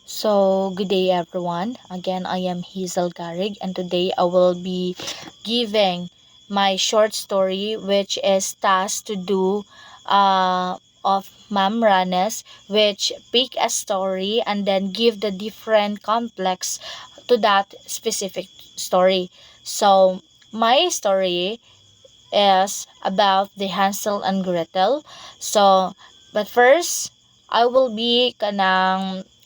So, good day everyone. Again, I am Hazel Garrig, and today I will be giving my short story, which is tasked to do of Ma'am Ranes, which pick a story and then give the different complex to that specific story. So, my story is about the Hansel and Gretel. So, but first, I will be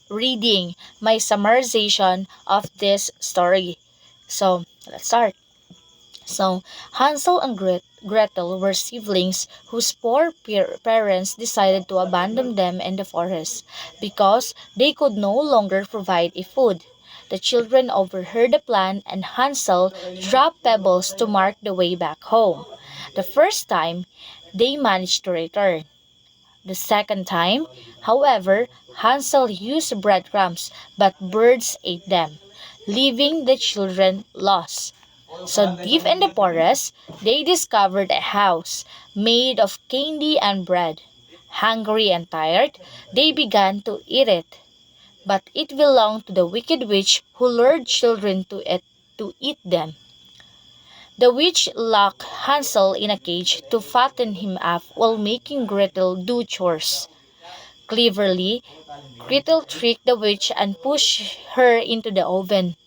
reading my summarization of this story. So, let's start. So, Hansel and Gretel were siblings whose poor parents decided to abandon them in the forest because they could no longer provide a food. The children overheard the plan and Hansel dropped pebbles to mark the way back home. The first time, they managed to return. The second time, however, Hansel used breadcrumbs, but birds ate them, leaving the children lost. So deep in the forest, they discovered a house made of candy and bread. Hungry and tired, they began to eat it. But it belonged to the wicked witch who lured children to eat them. The witch locked Hansel in a cage to fatten him up while making Gretel do chores. Cleverly, Gretel tricked the witch and pushed her into the oven,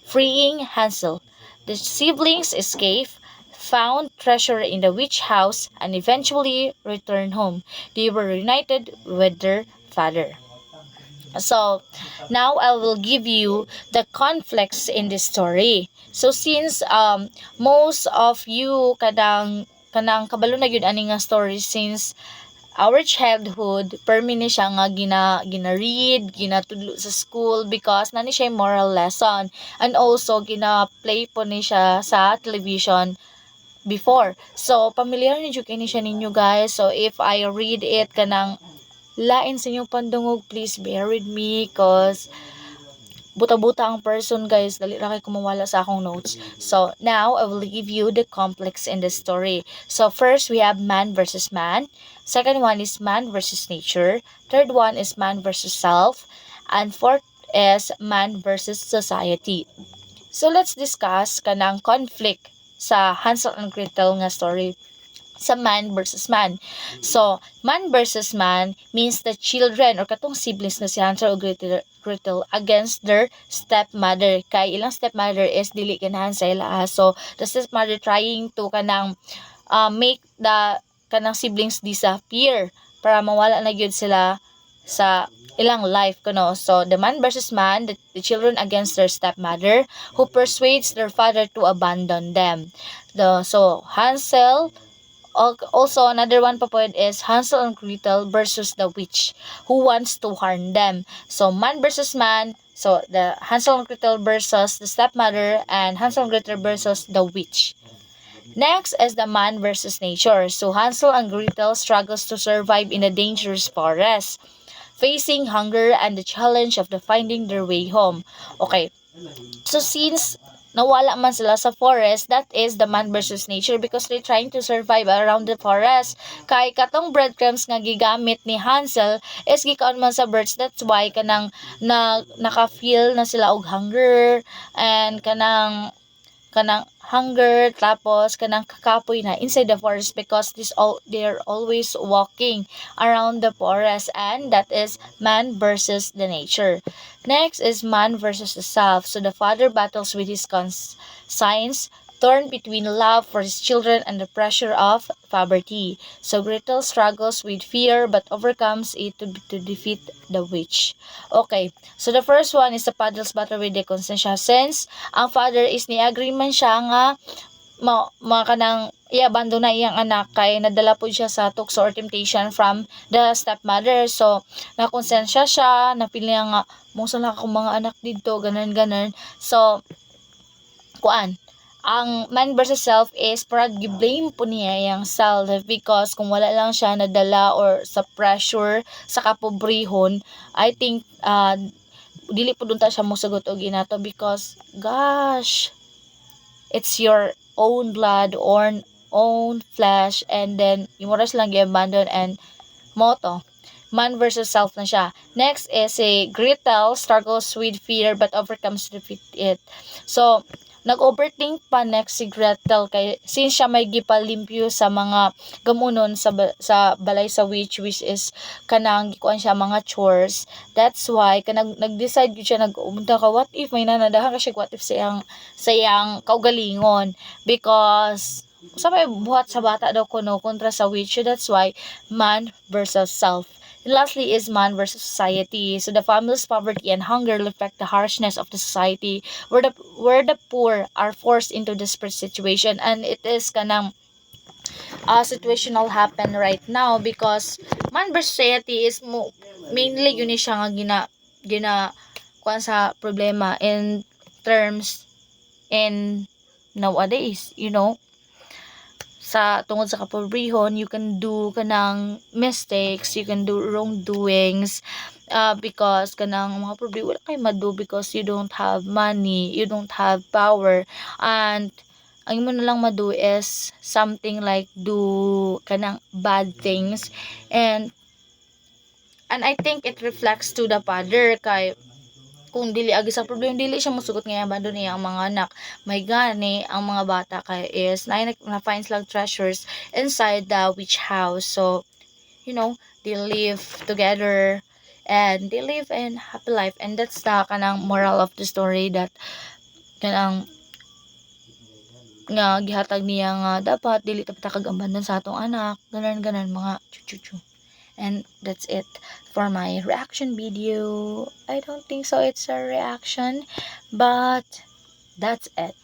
freeing Hansel. The siblings escaped, found treasure in the witch house, and eventually returned home. They were reunited with their father. So, now I will give you the conflicts in this story. So, since most of you kanang kabalo na gyud ani nga story since our childhood permi ni siya nga gina-read, ginatudlo sa school because nani siya yung moral lesson and also gina-play po ni siya sa television before. So, familiar ni jud kini siya ninyo guys. So, if I read it kanang lain sa inyong pandungog, please bear with me cause buta-buta ang person guys, dali ra kay kumawala sa akong notes. So now I will give you the complex in the story. So first we have man versus man, second one is man versus nature, third one is man versus self, and fourth is man versus society. So let's discuss kanang conflict sa Hansel and Gretel nga story sa man versus man. So, man versus man means the children or katong siblings na si Hansel o Gretel against their stepmother. Kay ilang stepmother is dili ganahan sa ila. So, the stepmother trying to make the kanang siblings disappear para mawala na gyud sila sa ilang life kuno. So the man versus man, the children against their stepmother who persuades their father to abandon them. So Hansel, also another one pa po is Hansel and Gretel versus the witch who wants to harm them. So man versus man, so the Hansel and Gretel versus the stepmother and Hansel and Gretel versus the witch. Next is the man versus nature. So Hansel and Gretel struggles to survive in a dangerous forest, facing hunger and the challenge of the finding their way home. Okay, so since nawala man sila sa forest, that is the man versus nature because they're trying to survive around the forest. Kay katong breadcrumbs nga gigamit ni Hansel is gikaon man sa birds. That's why naka-feel na sila og hunger and kanang hunger tapos kanang kakapoy na inside the forest because they're always walking around the forest, and that is man versus the nature. Next is man versus the self. So the father battles with his conscience, torn between love for his children and the pressure of poverty. So Gretel struggles with fear but overcomes it to defeat the witch. Okay, so the first one is the father's battle with the conscience. Since ang father is ni-agree man siya nga kanang i-abandon na iyang anak kay nadala po siya sa tukso or temptation from the stepmother. So nakonsensya siya, napili nga mo sa akong mga anak dito, ganan. So kuan ang man versus self is para gi-blame po niya yung self because kung wala lang siya nadala or sa pressure sa kapobrehon, I think dili po dunta siya mosugot og inato because gosh, it's your own blood or own flesh and then imo ras lang gi-abandon and moto man versus self na siya. Next is a Gretel struggles with fear but overcomes to defeat it. So, nag-overthink pa next si Gretel kay since siya may gipalimpyo sa mga gamunon sa balay sa witch, which is kanang gikuan siya mga chores. That's why kanang nag-decide gyud siya nag-umunta ka, what if may nanadahan ka siya, what if sayang kaugalingon, because sa may buhat sa bata daw kuno kontra sa witch. So that's why man versus self. And lastly is man versus society. So the family's poverty and hunger reflect the harshness of the society where the poor are forced into desperate situation, and it is kanang situational happen right now because man versus society is mainly yun siya nga gina kuan sa problema in terms in nowadays, sa tungod sa kapobrehon, you can do kanang mistakes, you can do wrongdoings, because kanang mga pobre wala kay madu because you don't have money, you don't have power, and ang mo na lang madu is something like do kanang bad things, and I think it reflects to the father kay kung dili agi sa problema, dili siya musugot nga abandon niya ang mga anak. May gani ang mga bata kay is na finds lang treasures inside the witch house. So they live together and they live in happy life, and that's the kanang moral of the story, that kanang nga gihatag niya nga dapat dili ta abandon sa atong anak, ganan mga chuchuchu. And that's it for my reaction video. I don't think so it's a reaction, but that's it.